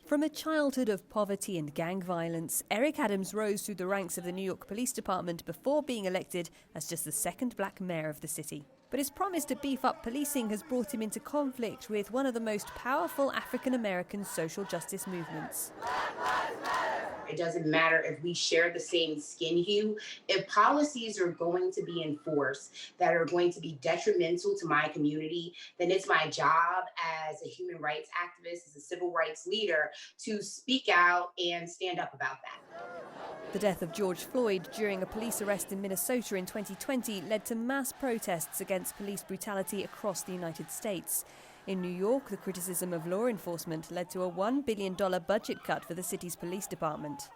From a childhood of poverty and gang violence, Eric Adams rose through the ranks of the New York Police Department before being elected as just the second black mayor of the city. But his promise to beef up policing has brought him into conflict with one of the most powerful African-American social justice movements. It doesn't matter if we share the same skin hue. If policies are going to be enforced that are going to be detrimental to my community, then it's my job as a human rights activist, as a civil rights leader, to speak out and stand up about that. The death of George Floyd during a police arrest in Minnesota in 2020 led to mass protests against police brutality across the United States. In New York, the criticism of law enforcement led to a $1 billion budget cut for the city's police department.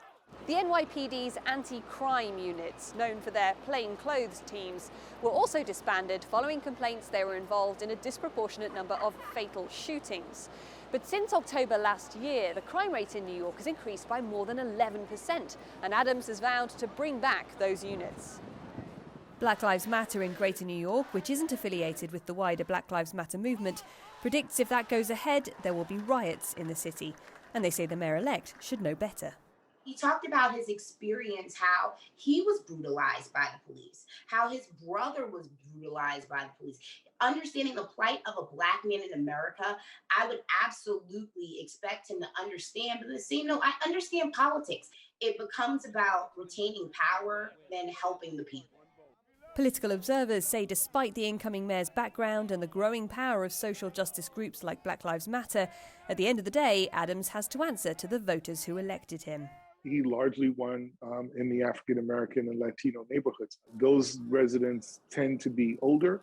The NYPD's anti-crime units, known for their plainclothes teams, were also disbanded following complaints they were involved in a disproportionate number of fatal shootings. But since October last year, the crime rate in New York has increased by more than 11%, and Adams has vowed to bring back those units. Black Lives Matter in Greater New York, which isn't affiliated with the wider Black Lives Matter movement, predicts if that goes ahead, there will be riots in the city. And they say the mayor-elect should know better. He talked about his experience, how he was brutalized by the police, how his brother was brutalized by the police. Understanding the plight of a black man in America, I would absolutely expect him to understand. But at the same note, I understand politics. It becomes about retaining power than helping the people. Political observers say despite the incoming mayor's background and the growing power of social justice groups like Black Lives Matter, at the end of the day, Adams has to answer to the voters who elected him. He largely won in the African American and Latino neighborhoods. Those residents tend to be older,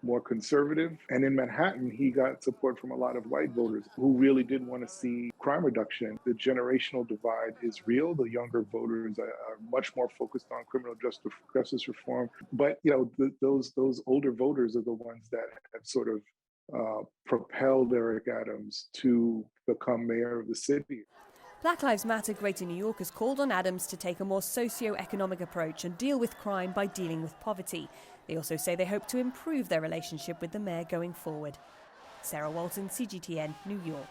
more conservative. And in Manhattan, he got support from a lot of white voters who really did want to see crime reduction. The generational divide is real. The younger voters are much more focused on criminal justice reform. But, those older voters are the ones that have sort of propelled Eric Adams to become mayor of the city. Black Lives Matter Greater New York has called on Adams to take a more socio-economic approach and deal with crime by dealing with poverty. They also say they hope to improve their relationship with the mayor going forward. Sarah Walton, CGTN, New York.